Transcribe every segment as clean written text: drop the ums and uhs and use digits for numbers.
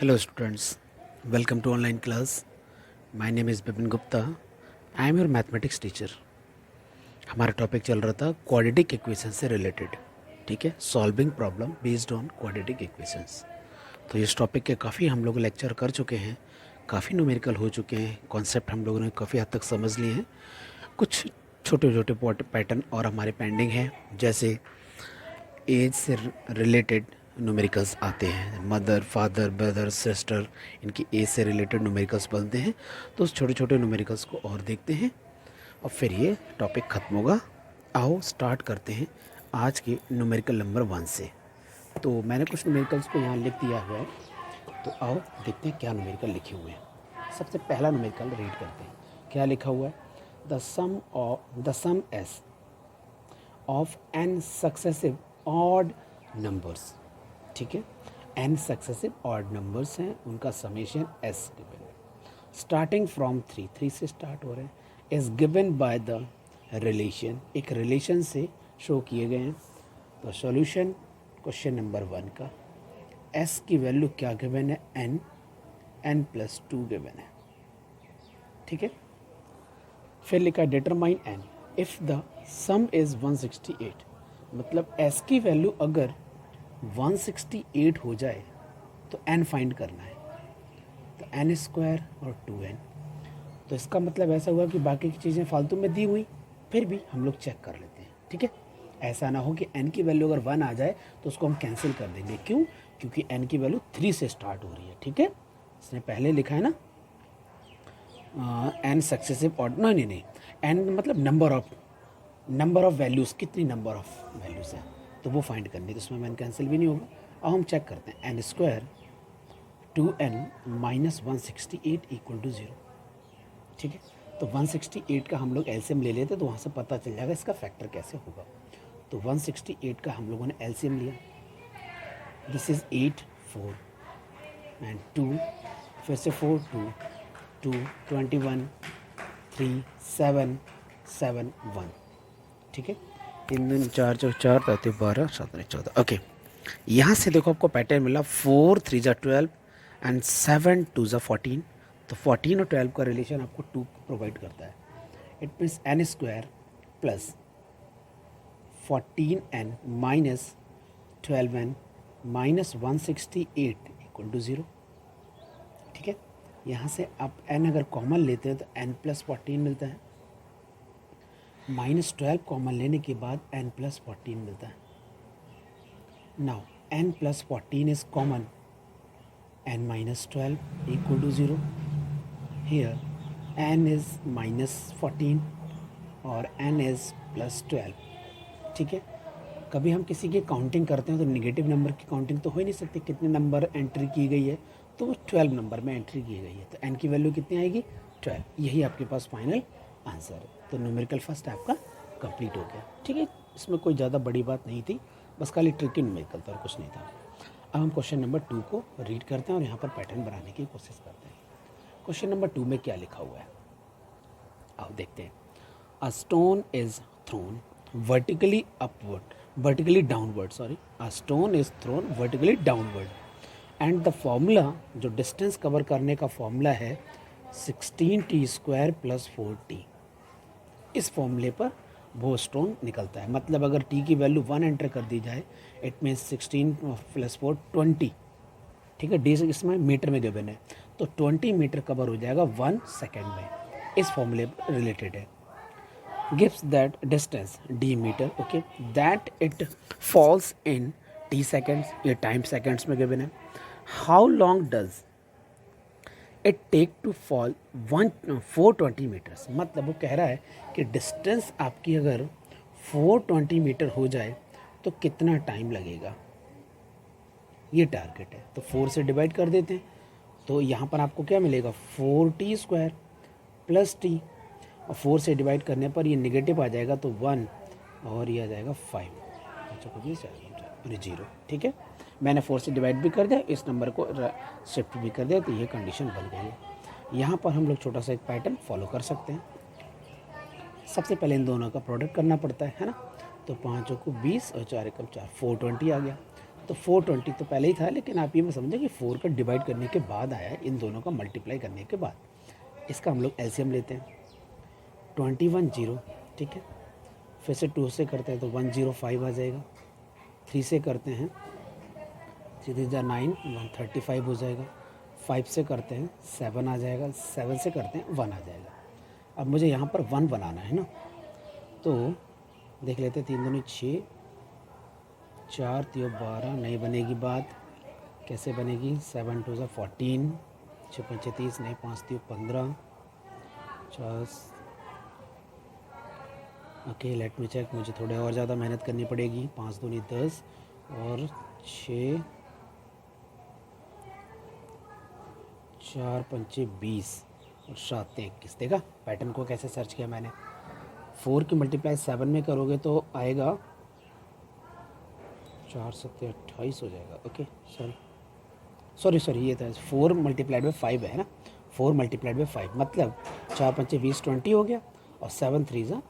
Hello students, welcome to online class. My name is Bipin Gupta. I am your mathematics teacher. हमारा topic चल रहा था quadratic equation से related, ठीक है, solving problem based on quadratic equations. तो इस टॉपिक के काफ़ी हम लोग लेक्चर कर चुके हैं, काफ़ी न्यूमेरिकल हो चुके हैं, कॉन्सेप्ट हम लोगों ने काफ़ी हद तक समझ लिए हैं। कुछ छोटे छोटे पैटर्न और हमारे पेंडिंग हैं, जैसे एज से रिलेटेड न्यूमेरिकल्स आते हैं, मदर फादर ब्रदर सिस्टर, इनकी एज से रिलेटेड न्यूमेरिकल्स बनते हैं। तो उस छोटे छोटे न्यूमेरिकल्स को और देखते हैं और फिर ये टॉपिक ख़त्म होगा। आओ स्टार्ट करते हैं आज के न्यूमेरिकल नंबर 1 से। तो मैंने कुछ न्यूमेरिकल्स को यहाँ लिख दिया हुआ है, तो आओ देखते हैं क्या न्यूमेरिकल लिखे हुए हैं। सबसे पहला न्यूमेरिकल रीड करते हैं। क्या लिखा हुआ है? The sum s of n successive odd numbers, ठीक है, एन सक्सेसिव ऑड नंबर्स हैं, उनका समेशन एस गिवन है, स्टार्टिंग फ्रॉम 3 से स्टार्ट हो रहे हैं, is given by the relation, एक रिलेशन से शो किए गए हैं। तो सॉल्यूशन क्वेश्चन नंबर 1 का, एस की वैल्यू क्या गिवन है? एन प्लस 2 गिवन है, ठीक है। फिर लिखा determine n if the sum is 168, मतलब एस की वैल्यू अगर 168 हो जाए तो एन फाइंड करना है। तो एन स्क्वायर और 2n, तो इसका मतलब ऐसा हुआ कि बाकी की चीज़ें फालतू में दी हुई, फिर भी हम लोग चेक कर लेते हैं, ठीक है। ऐसा ना हो कि n की वैल्यू अगर 1 आ जाए तो उसको हम कैंसिल कर देंगे। क्यों? क्योंकि n की वैल्यू 3 से स्टार्ट हो रही है, ठीक है। इसने पहले लिखा है ना एन सक्सेसिव ऑड, नहीं, एन मतलब नंबर ऑफ वैल्यूज़, कितनी नंबर ऑफ वैल्यूज़ हैं, तो वो फाइंड करनी, तो उसमें मैन कैंसिल भी नहीं होगा। अब हम चेक करते हैं, n square 2n minus 168 equal to 0, ठीक है। तो 168 का हम लोग एलसीएम ले लेते तो वहाँ से पता चल जाएगा इसका फैक्टर कैसे होगा। तो 168 का हम लोगों ने एलसीएम लिया, दिस इज़ 8 4 एंड 2, फिर से 4 2 21 3 7 7 1, ठीक है। 3 दिन 4 चौक 4 3 12 7 14, ओके। यहाँ से देखो आपको पैटर्न मिला, 4 3 जा 12 एंड 7 2 जा 14। तो 14 और 12 का रिलेशन आपको 2 प्रोवाइड करता है। It means n square plus 14n minus 12n minus 168 equal to 0, ठीक है। यहाँ से आप n अगर कॉमन लेते हैं तो n प्लस 14 मिलता है, माइनस 12 कॉमन लेने के बाद n प्लस 14 मिलता है। Now n plus 14 is common, n minus 12 equal to 0। Here n is minus 14 और n इज प्लस 12, ठीक है। कभी हम किसी की काउंटिंग करते हैं तो नेगेटिव नंबर की काउंटिंग तो हो ही नहीं सकती, कितने नंबर एंट्री की गई है, तो वो 12 नंबर में एंट्री की गई है, तो n की वैल्यू कितनी आएगी? 12। यही आपके पास फाइनल आंसर है। तो न्यूमेरिकल फर्स्ट आपका कंप्लीट हो गया, ठीक है। इसमें कोई ज़्यादा बड़ी बात नहीं थी, बस खाली ट्रिकी न्यूमेरिकल था और कुछ नहीं था। अब हम क्वेश्चन नंबर 2 को रीड करते हैं और यहाँ पर पैटर्न बनाने की कोशिश करते हैं। क्वेश्चन नंबर 2 में क्या लिखा हुआ है, आओ देखते हैं। A stone is throne vertically downward, a stone is thrown vertically downward and the formula, जो डिस्टेंस कवर करने का फॉर्मूला है 16t स्क्वायर प्लस 4t, इस फॉर्मूले पर वो स्टोन निकलता है। मतलब अगर t की वैल्यू 1 एंटर कर दी जाए, इट मीन्स 16 प्लस 4 20, ठीक है। डी इसमें मीटर में गिवन है, तो 20 मीटर कवर हो जाएगा 1 सेकेंड में, इस फॉर्मूले रिलेटेड है। gives that distance d meter, okay, that it falls in t seconds, ये टाइम सेकेंड्स में गिवन है। how long does it take to fall 420 meters, मतलब वो कह रहा है कि डिस्टेंस आपकी अगर 420 मीटर हो जाए तो कितना टाइम लगेगा, ये टारगेट है। तो 4 से डिवाइड कर देते हैं, तो यहाँ पर आपको क्या मिलेगा? 4t स्क्वायर प्लस t, और 4 से डिवाइड करने पर ये नेगेटिव आ जाएगा तो 1 और ये आ जाएगा 5, और 0, ठीक है। मैंने 4 से डिवाइड भी कर दिया, इस नंबर को शिफ्ट भी कर दिया, तो ये कंडीशन बन गई है। यहाँ पर हम लोग छोटा सा एक पैटर्न फॉलो कर सकते हैं। सबसे पहले इन दोनों का प्रोडक्ट करना पड़ता है ना। तो 5 को 20 और 4 एकम 4, 420 आ गया। तो 420 तो पहले ही था, लेकिन आप ये मैं समझे कि 4 का डिवाइड करने के बाद आया है, इन दोनों का मल्टीप्लाई करने के बाद। इसका हम लोग एलसीएम लेते हैं, 21 0, ठीक है। फिर से 2 से करते हैं तो 105 आ जाएगा, 3 से करते हैं 3 जा 9, 135 हो जाएगा, 5 से करते हैं 7 आ जाएगा, 7 से करते हैं 1 आ जाएगा। अब मुझे यहाँ पर 1 बनाना है ना, तो देख लेते हैं, 3 दूनी 6, 4 3 12, नहीं बनेगी बात। कैसे बनेगी? 7 2 14, 6 5 30, नहीं 5 3 15, 50। ओके, लेट मी चेक, मुझे थोड़े और ज़्यादा मेहनत करनी पड़ेगी। 5 दूनी 10 और 6 4 5 20 और 7 21। देखा पैटर्न को कैसे सर्च किया मैंने। 4 की मल्टीप्लाई 7 में करोगे तो आएगा 4 7 28 हो जाएगा। ओके, सॉरी ये था 4 मल्टीप्लाइड बाई 5 है ना, 4 मल्टीप्लाइड बाई 5 मतलब 4 5 20 20 हो गया, और 7 3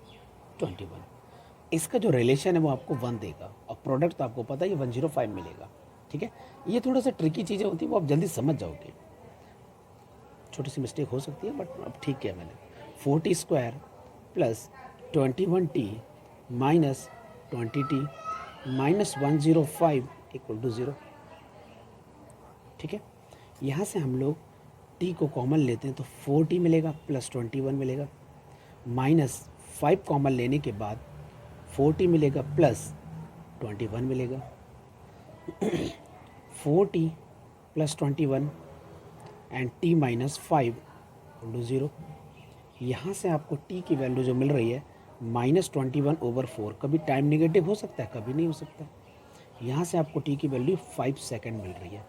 21। इसका जो रिलेशन है वो आपको 1 देगा, और प्रोडक्ट तो आपको पता है ये 105 मिलेगा। ठीक है, ये थोड़ा सा ट्रिकी चीज़ें होती है, वो आप जल्दी समझ जाओगे। छोटी सी मिस्टेक हो सकती है, बट अब ठीक किया मैंने। 40 square plus 21t minus 20t minus 105 equal to 0। ठीक है, यहाँ से हम लोग t को कॉमन लेते हैं तो 4t मिलेगा प्लस 21 मिलेगा, माइनस 5 कॉमन लेने के बाद 4t मिलेगा प्लस 21 मिलेगा। 4t plus 21 and t minus 5 equal to 0। यहाँ से आपको t की वैल्यू जो मिल रही है -21/4। कभी टाइम नेगेटिव हो सकता है, कभी नहीं हो सकता। यहाँ से आपको t की वैल्यू 5 सेकंड मिल रही है।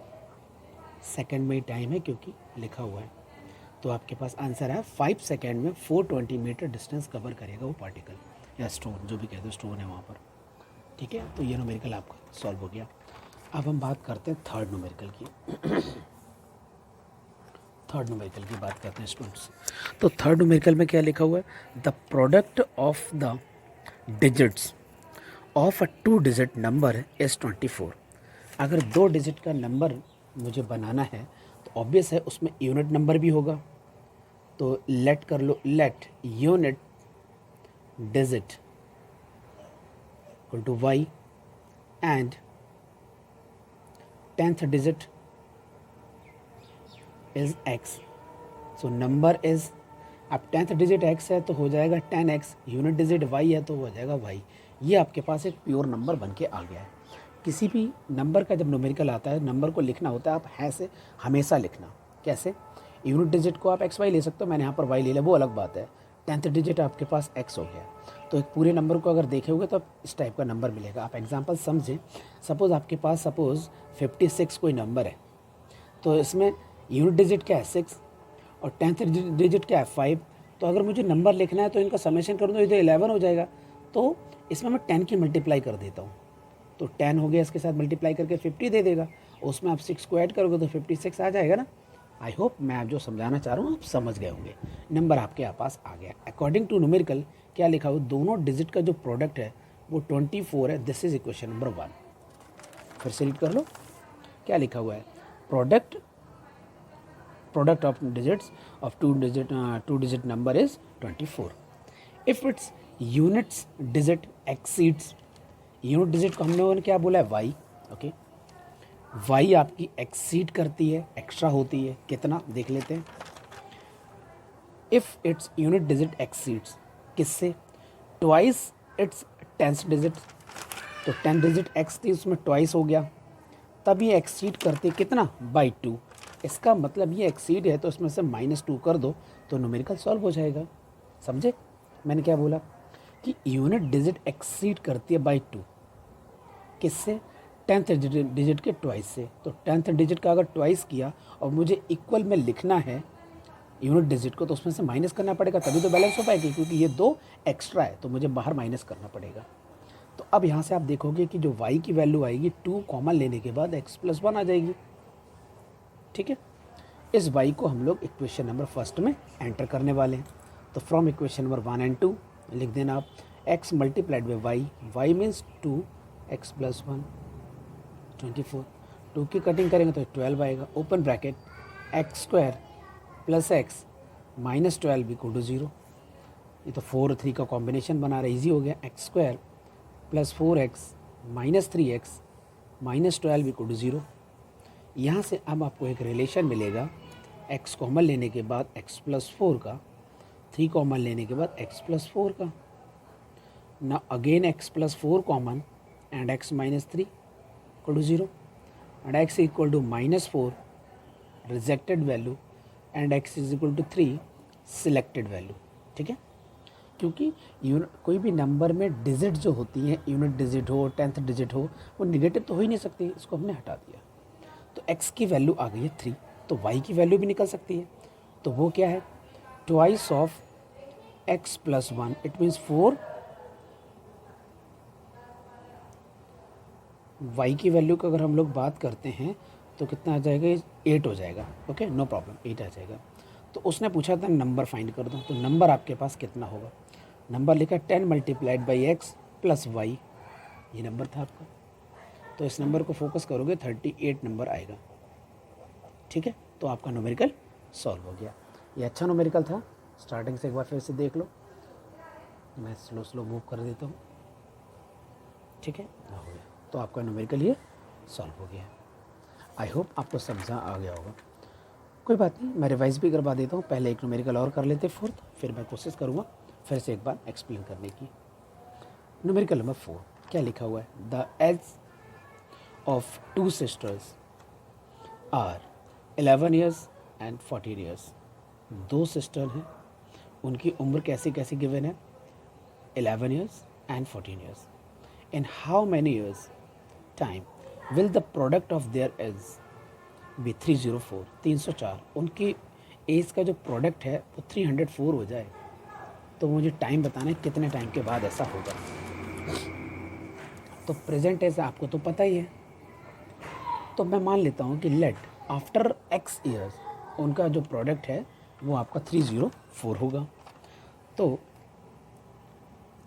सेकंड में ही टाइम है क्योंकि लिखा हुआ है, तो आपके पास आंसर है 5 सेकंड में 420 मीटर डिस्टेंस कवर करेगा वो पार्टिकल या स्टोन, जो भी कहते हो स्टोन है वहाँ पर। ठीक है, तो ये न्यूमेरिकल आपका सॉल्व हो गया। अब हम बात करते हैं थर्ड न्यूमेरिकल की। थर्ड न्यूमेरिकल की बात करते हैं स्टूडेंट्स। तो थर्ड न्यूमेरिकल में क्या लिखा हुआ है? The product of the digits of a 2 digit number is 24। अगर 2 डिजिट का नंबर मुझे बनाना है तो ऑब्वियस है उसमें यूनिट नंबर भी होगा, तो लेट कर लो, let unit digit equal to y and 10th digit is x। So number is, अब 10th डिजिट x है तो हो जाएगा 10x, यूनिट डिजिट y है तो हो जाएगा y। ये आपके पास एक प्योर नंबर बन के आ गया है। किसी भी नंबर का जब न्यूमेरिकल आता है, नंबर को लिखना होता है, आप है से हमेशा लिखना। कैसे? यूनिट डिजिट को आप एक्स वाई ले सकते हो, मैंने यहाँ पर वाई ले लिया, वो अलग बात है। 10th डिजिट आपके पास एक्स हो गया, तो एक पूरे नंबर को अगर देखोगे तो इस टाइप का नंबर मिलेगा। आप एग्जांपल समझें, सपोज़ आपके पास 56 कोई नंबर है, तो इसमें यूनिट डिजिट क्या है 6 और 10th डिजिट क्या है 5। तो अगर मुझे नंबर लिखना है तो इनका समेशन करूँ तो इधर 11 हो जाएगा, तो इसमें मैं 10 की मल्टीप्लाई कर देता हूँ, तो 10 हो गया, इसके साथ मल्टीप्लाई करके 50 दे देगा, उसमें आप 6 को ऐड करोगे तो 56 आ जाएगा ना। आई होप मैं आप जो समझाना चाह रहा हूँ आप समझ गए होंगे। नंबर आपके पास आ गया। अकॉर्डिंग टू न्यूमेरिकल क्या लिखा हुआ? दोनों डिजिट का जो प्रोडक्ट है वो 24 है। This is equation number 1। फिर से रीड कर लो, क्या लिखा हुआ है? Product of digits of two digit number is 24 if it's units digit exceeds. Unit digit को हम लोगों ने क्या बोला है? वाई। ओके, वाई आपकी एक्सीड करती है, एक्स्ट्रा होती है, कितना देख लेते हैं। If its unit digit exceeds, किससे? ट्वाइस इट्स 10th डिजिट, तो 10th डिजिट एक्स थी, उसमें ट्वाइस हो गया, तब ये एक्सीड करती है कितना? बाई 2। इसका मतलब ये एक्सीड है तो इसमें से -2 कर दो तो न्यूमेरिकल सॉल्व हो जाएगा। समझे मैंने क्या बोला? कि यूनिट डिजिट एक्सीड करती है बाई 2, किससे? 10th डिजिट के ट्वाइस से। तो 10th डिजिट का अगर ट्वाइस किया और मुझे इक्वल में लिखना है यूनिट डिजिट को, तो उसमें से माइनस करना पड़ेगा, तभी तो बैलेंस हो पाएगी, क्योंकि ये 2 एक्स्ट्रा है तो मुझे बाहर माइनस करना पड़ेगा। तो अब यहाँ से आप देखोगे कि जो y की वैल्यू आएगी 2 कॉमन लेने के बाद x + 1 आ जाएगी। ठीक है, इस y को हम लोग इक्वेशन नंबर फर्स्ट में एंटर करने वाले हैं। तो फ्रॉम इक्वेशन नंबर 1 एंड 2 लिख देना आप x multiplied by y, y means 2x + 1, 24, 2 की कटिंग करेंगे तो 12 आएगा, open bracket x square plus x minus 12 equal to 0। ये तो 4 और 3 का कॉम्बिनेशन बना रहा है, ईजी हो गया। X square plus 4x minus 3x minus 12 equal to 0। यहाँ से अब आपको एक रिलेशन मिलेगा x कॉमन लेने के बाद x प्लस 4 का, 3 कॉमन लेने के बाद x प्लस 4 का। ना again x plus 4 common and x minus 3 equal to 0 and x equal to minus 4 rejected value and x is equal to 3 selected value. ठीक है, क्योंकि कोई भी नंबर में डिजिट जो होती हैं, यूनिट डिजिट हो, 10th डिजिट हो, वो निगेटिव तो हो ही नहीं सकती, इसको हमने हटा दिया। तो x की वैल्यू आ गई है 3, तो y की वैल्यू भी निकल सकती है। तो वो क्या है, twice of x plus 1, it means 4। y की वैल्यू का अगर हम लोग बात करते हैं तो कितना आ जाएगा, 8 हो जाएगा। ओके, नो प्रॉब्लम, 8 आ जाएगा। तो उसने पूछा था नंबर फाइंड कर दो, तो नंबर आपके पास कितना होगा। नंबर लिखा 10 multiplied by x plus y, ये नंबर था आपका। तो इस नंबर को फोकस करोगे 38 नंबर आएगा। ठीक है, तो आपका न्यूमेरिकल सॉल्व हो गया। ये अच्छा न्यूमेरिकल था, स्टार्टिंग से एक बार फिर से देख लो, मैं स्लो स्लो मूव कर देता हूँ। ठीक है, हो गया, तो आपका न्यूमेरिकल ये सॉल्व हो गया। आई होप आपको समझा आ गया होगा। कोई बात नहीं, मैं रिवाइज भी करवा देता हूँ। पहले एक न्यूमेरिकल और कर लेते 4th, फिर मैं कोशिश करूँगा फिर से एक बार एक्सप्लेन करने की। न्यूमेरिकल नंबर 4 क्या लिखा हुआ है, the age of 2 sisters are 11 years and 14 years. 2 sister हैं, उनकी उम्र कैसी कैसी गिवन है, 11 years and 14 years. In how many years time will the product of their age be 304, 304। उनकी एज का जो प्रोडक्ट है वो 304 हो जाए, तो मुझे टाइम बताना है कितने टाइम के बाद ऐसा होगा। तो प्रेजेंट एज आपको तो पता ही है, तो मैं मान लेता हूँ कि लेट आफ्टर x ईयर्स उनका जो प्रोडक्ट है वो आपका 304 होगा। तो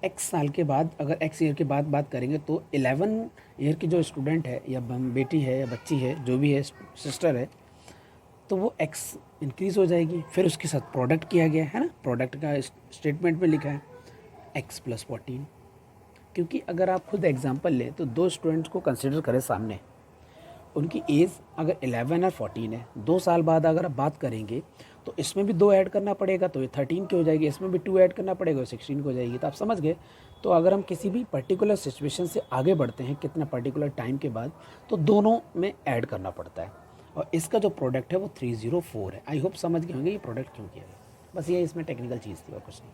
x साल के बाद, अगर x ईयर के बाद बात करेंगे तो 11 ईयर की जो स्टूडेंट है या बेटी है या बच्ची है, जो भी है, सिस्टर है, तो वो x इंक्रीज़ हो जाएगी। फिर उसके साथ प्रोडक्ट किया गया है ना, प्रोडक्ट का स्टेटमेंट में लिखा है x प्लस 14। क्योंकि अगर आप खुद एग्जांपल लें तो 2 स्टूडेंट्स को कंसिडर करें सामने, उनकी एज अगर 11 और 14 है, 2 साल बाद अगर आप बात करेंगे तो इसमें भी 2 ऐड करना पड़ेगा, तो ये 13 की हो जाएगी, इसमें भी 2 ऐड करना पड़ेगा, 16 की हो जाएगी। तो आप समझ गए। तो अगर हम किसी भी पर्टिकुलर सिचुएशन से आगे बढ़ते हैं कितना पर्टिकुलर टाइम के बाद, तो दोनों में ऐड करना पड़ता है, और इसका जो प्रोडक्ट है वो 304 है। आई होप समझ गए होंगे ये प्रोडक्ट क्यों किया है, बस ये इसमें टेक्निकल चीज़ थी और कुछ नहीं।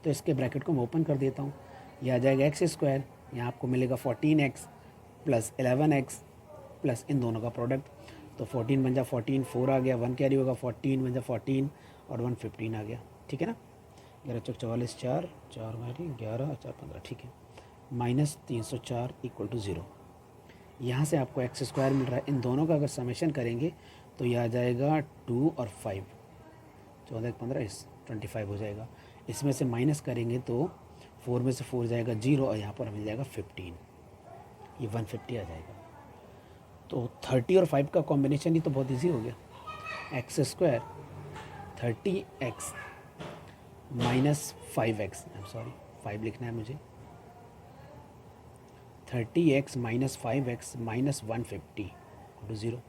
तो इसके ब्रैकेट को मैं ओपन कर देता हूँ, यह आ जाएगा एक्स स्क्वायर, यहाँ आपको मिलेगा 14x प्लस 11x प्लस इन दोनों का प्रोडक्ट, तो 14 बन जा 14, 4 आ गया, 1 कैरी होगा, 14 बन जा 14 और 1 15 आ गया। ठीक है ना, 11 चौक 44, 4 4 मारी 11 4 15, ठीक है, माइनस 304 इक्वल टू 0। यहाँ से आपको एक्स स्क्वायर मिल रहा है, इन दोनों का अगर समेशन करेंगे तो यह आ जाएगा 2 और 5, 14 15 25 हो जाएगा। इसमें से माइनस करेंगे तो 4 में से 4 जाएगा 0 और यहाँ पर मिल जाएगा 15, ये 150 आ जाएगा। तो 30 और 5 का कॉम्बिनेशन ही तो बहुत इजी हो गया, x square 30x minus 5x, I am sorry 5 लिखना है मुझे, 30x minus 5x minus 150 to 0।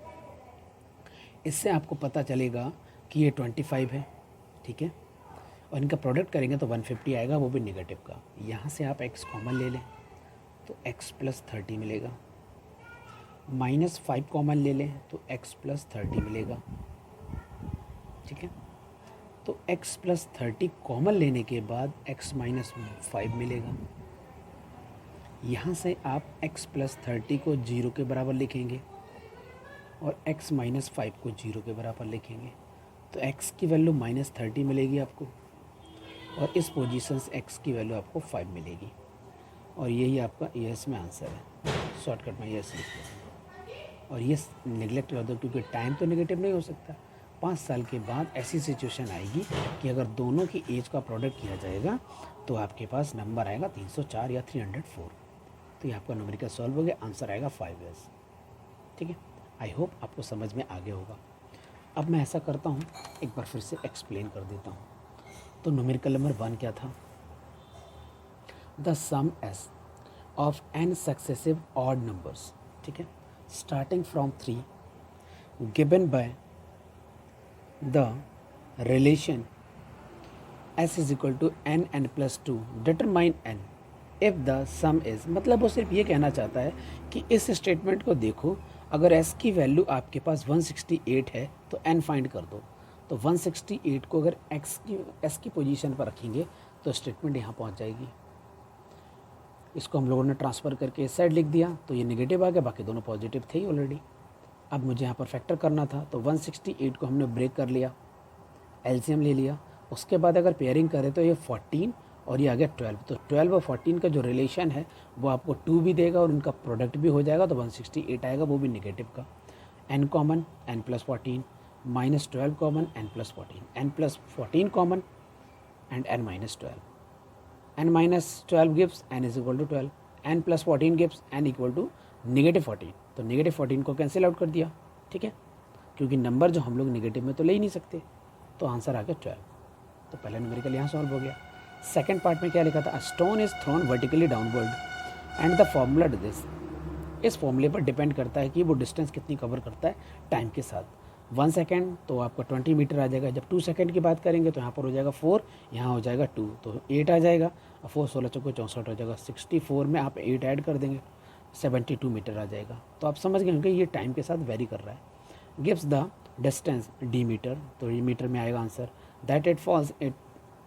इससे आपको पता चलेगा कि ये 25 है। ठीक है, और इनका प्रोडक्ट करेंगे तो 150 आएगा, वो भी नेगेटिव का। यहाँ से आप x कॉमन ले लें तो x प्लस 30 मिलेगा, माइनस 5 कॉमन ले लें तो x प्लस 30 मिलेगा। ठीक है, तो x प्लस 30 कॉमन लेने के बाद x माइनस 5 मिलेगा। यहाँ से आप x प्लस 30 को 0 के बराबर लिखेंगे और x माइनस 5 को 0 के बराबर लिखेंगे, तो x की वैल्यू माइनस 30 मिलेगी आपको, और इस पोजीशन से x की वैल्यू आपको 5 मिलेगी, और यही आपका यस में आंसर है। शॉर्टकट में यस लिख दो और ये नेगलेक्ट कर दो, क्योंकि टाइम तो नेगेटिव नहीं हो सकता। 5 साल के बाद ऐसी सिचुएशन आएगी कि अगर दोनों की एज का प्रोडक्ट किया जाएगा तो आपके पास नंबर आएगा 304 या 304। तो ये आपका न्यूमेरिकल सॉल्व हो गया, आंसर आएगा 5 ईयर्स। ठीक है, आई होप आपको समझ में आ गया होगा। अब मैं ऐसा करता हूँ, एक बार फिर से एक्सप्लेन कर देता हूँ। तो न्यूमेरिकल नंबर 1 क्या था? The sum s of n successive odd numbers, ठीक है, starting from 3 given by the relation s is equal to n+2 determine n if the sum is, मतलब वो सिर्फ ये कहना चाहता है कि इस स्टेटमेंट को देखो, अगर s की वैल्यू आपके पास 168 है तो n फाइंड कर दो। तो 168 को अगर s की पोजीशन पर रखेंगे तो स्टेटमेंट यहाँ पहुँच जाएगी। इसको हम लोगों ने ट्रांसफ़र करके इस साइड लिख दिया तो ये नेगेटिव आ गया, बाकी दोनों पॉजिटिव थे ही ऑलरेडी। अब मुझे यहाँ पर फैक्टर करना था तो 168 को हमने ब्रेक कर लिया, एलसीएम ले लिया। उसके बाद अगर पेयरिंग करें तो ये 14 और ये आ गया 12, तो 12 और 14 का जो रिलेशन है वो आपको 2 भी देगा और इनका प्रोडक्ट भी हो जाएगा, तो 168 आएगा, वो भी नेगेटिव का। n common n+14, -12 common n+14, n+14 common and n-12, n-12 gives n is equal to 12, n+14 gives n equal to -14, तो -14 को कैंसिल आउट कर दिया, ठीक है, क्योंकि नंबर जो हम लोग नेगेटिव में तो ले ही नहीं सकते, तो आंसर आ गया 12। तो पहला न्यूमेरिकल यहाँ सॉल्व हो गया। सेकंड पार्ट में क्या लिखा था? A stone is thrown vertically downward and the formula this, इस फॉर्मूले पर डिपेंड करता है कि वो डिस्टेंस कितनी कवर करता है टाइम के साथ। 1 सेकेंड तो आपका 20 मीटर आ जाएगा। जब 2 सेकेंड की बात करेंगे तो यहाँ पर हो जाएगा 4, यहाँ हो जाएगा 2, तो 8 आ जाएगा। 4 16 चौको 64 हो जाएगा। 64 में आप 8 ऐड कर देंगे, 72 मीटर आ जाएगा। तो आप समझ गए होंगे ये टाइम के साथ वेरी कर रहा है। Gives the distance d metre, तो ये मीटर में आएगा answer. That it falls at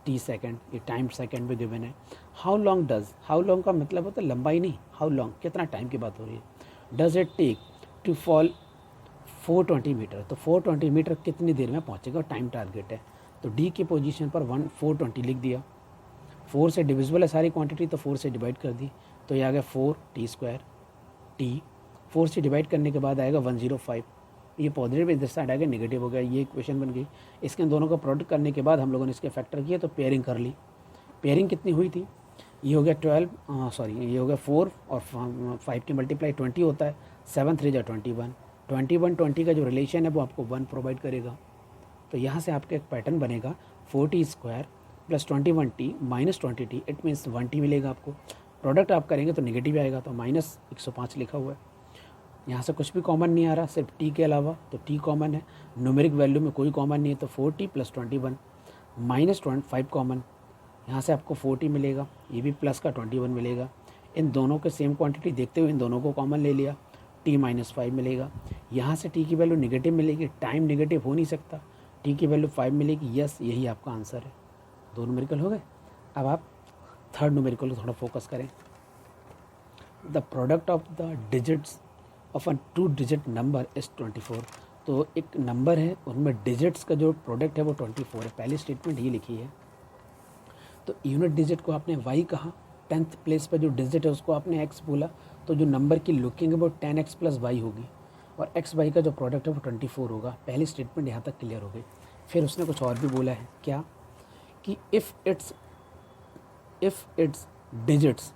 t second, ये टाइम सेकेंड में गिवन है। How long does, how long का मतलब होता है लंबाई नहीं, हाउ लॉन्ग कितना टाइम की बात हो रही है। Does it take to fall 420 metre, तो 420 मीटर कितनी देर में पहुंचेगा, टाइम टारगेट है। तो डी की पोजीशन पर 420 लिख दिया। 4 से डिविजिबल है सारी क्वांटिटी, तो 4 से डिवाइड कर दी, तो ये आ गया 4t²। टी 4 से डिवाइड करने के बाद आएगा 105, ये पॉजिटिव इधर साइड आ गया, नेगेटिव हो गया, ये इक्वेशन बन गई। इसके दोनों का प्रोडक्ट करने के बाद हम लोगों ने इसके फैक्टर किए तो पेयरिंग कर ली। पेयरिंग कितनी हुई थी? ये हो गया 12, सॉरी ये हो गया 4 और 5 की मल्टीप्लाई 20 होता है, 7 3 जा 21, 21 का जो रिलेशन है वो आपको 1 प्रोवाइड करेगा। तो यहाँ से आपका एक पैटर्न बनेगा 4t² + 21t - 20t, it means 1t मिलेगा आपको। प्रोडक्ट आप करेंगे तो नेगेटिव आएगा, तो -105 लिखा हुआ है। यहाँ से कुछ भी कॉमन नहीं आ रहा सिर्फ t के अलावा, तो t कॉमन है। न्यूमेरिक वैल्यू में कोई कॉमन नहीं है, तो 4t + 21 -5 कॉमन, यहाँ से आपको 4t मिलेगा, ये भी प्लस का 21 मिलेगा। इन दोनों के सेम क्वांटिटी देखते हुए इन दोनों को कॉमन ले लिया, t - 5 मिलेगा। यहाँ से t की वैल्यू नेगेटिव मिलेगी, टाइम नेगेटिव हो नहीं सकता, t की वैल्यू 5 मिलेगी। यस, यही आपका आंसर है। 2 न्यूमेरिकल हो गए। अब आप थर्ड न्यूमेरिकल को थोड़ा फोकस करें। The product of the digits of a 2 digit number is 24, तो एक नंबर है उनमें डिजिट्स का जो प्रोडक्ट है वो 24 है। पहली स्टेटमेंट ये लिखी है। तो यूनिट डिजिट को आपने y कहा, 10th प्लेस पर जो डिजिट है उसको आपने x बोला, तो जो नंबर की लुकिंग है वो 10x + y होगी और x y का जो प्रोडक्ट है वो 24 होगा। पहली स्टेटमेंट यहाँ तक क्लियर हो गई। फिर उसने कुछ और भी बोला है, क्या कि if it's digits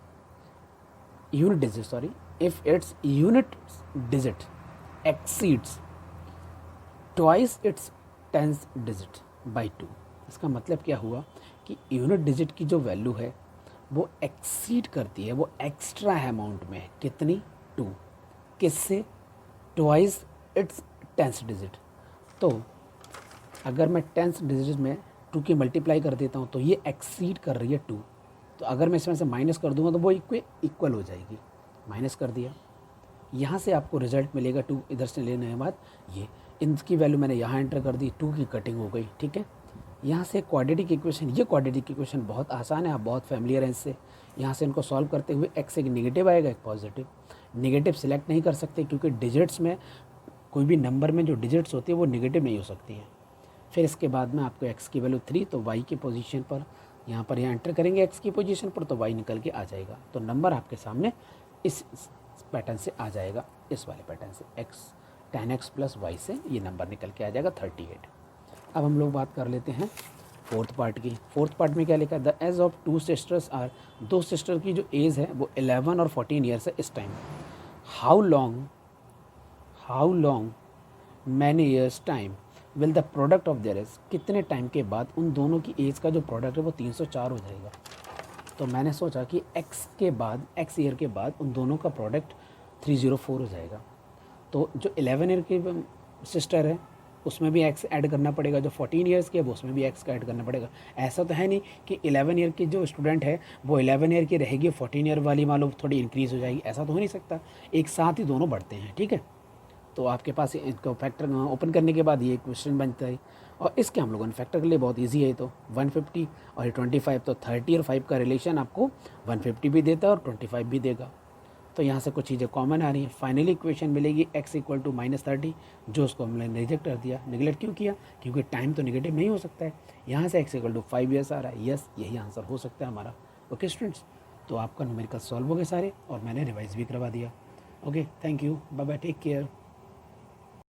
unit digit, sorry, if its unit digit exceeds twice its 10th digit by 2, इसका मतलब क्या हुआ कि यूनिट डिजिट की जो वैल्यू है वो एक्सीड करती है, वो एक्स्ट्रा है अमाउंट में, कितनी? 2, किससे? Twice its 10th digit. तो अगर मैं 10th डिजिट में 2 की मल्टीप्लाई कर देता हूँ तो ये एक्सीड कर रही है 2, तो अगर मैं इसमें से माइनस कर दूंगा तो वो इक्वल हो जाएगी। माइनस कर दिया, यहाँ से आपको रिजल्ट मिलेगा 2, इधर से लेने के बाद ये इनकी वैल्यू मैंने यहाँ एंटर कर दी, 2 की कटिंग हो गई, ठीक है। यहाँ से क्वाड्रेटिक इक्वेशन, ये क्वाड्रेटिक इक्वेशन बहुत आसान है, आप बहुत फैमिलियर हैं इससे। यहाँ से इनको सॉल्व करते हुए x एक नेगेटिव आएगा, एक पॉजिटिव। नेगेटिव सिलेक्ट नहीं कर सकते क्योंकि डिजिट्स में, कोई भी नंबर में जो डिजिट्स होती है वो नेगेटिव नहीं हो सकती है। फिर इसके बाद में आपको x की वैल्यू 3, तो y की पोजीशन पर यहाँ एंटर करेंगे x की पोजीशन पर, तो y निकल के आ जाएगा। तो नंबर आपके सामने इस पैटर्न से आ जाएगा, इस वाले पैटर्न से x 10x + y से ये नंबर निकल के आ जाएगा 38। अब हम लोग बात कर लेते हैं फोर्थ पार्ट की। फोर्थ पार्ट में क्या लिखा है? The age of 2 sisters are, 2 sister की जो एज है वो 11 और 14 ईयर्स है इस time. How long many years time will the product of their age, कितने टाइम के बाद उन दोनों की एज का जो प्रोडक्ट है वो 304 हो जाएगा। तो मैंने सोचा कि x के बाद, x ईयर के बाद उन दोनों का प्रोडक्ट 304 हो जाएगा। तो जो 11 ईयर की सिस्टर है उसमें भी x ऐड करना पड़ेगा, जो 14 ईयर्स की है वो उसमें भी x का ऐड करना पड़ेगा। ऐसा तो है नहीं कि 11 ईयर की जो स्टूडेंट है वो 11 ईयर की रहेगी, 14 ईयर वाली मान लो थोड़ी इंक्रीज़ हो जाएगी, ऐसा तो हो नहीं सकता। एक साथ ही दोनों बढ़ते हैं, ठीक है। तो आपके पास इसको फैक्टर ओपन करने के बाद ये क्वेश्चन बनता है, और इसके हम लोगों ने फैक्टर के लिए बहुत इजी है। तो 150 और ये 25, तो 30 और 5 का रिलेशन आपको 150 भी देता है और 25 भी देगा। तो यहाँ से कुछ चीज़ें कॉमन आ रही हैं। फाइनली इक्वेशन मिलेगी x इक्वल टू -30, जो उसको हमने रिजेक्ट कर दिया। निगलेक्ट क्यों किया? क्योंकि टाइम तो निगेटिव नहीं हो सकता है। यहाँ से x इक्वल टू 5 ईयर्स आ रहा है। यस, यही आंसर हो सकता है हमारा। ओके स्टूडेंट्स, तो आपका न्यूमेरिकल सॉल्व हो गए सारे और मैंने रिवाइज भी करवा दिया। Okay, thank you, bye bye, take care.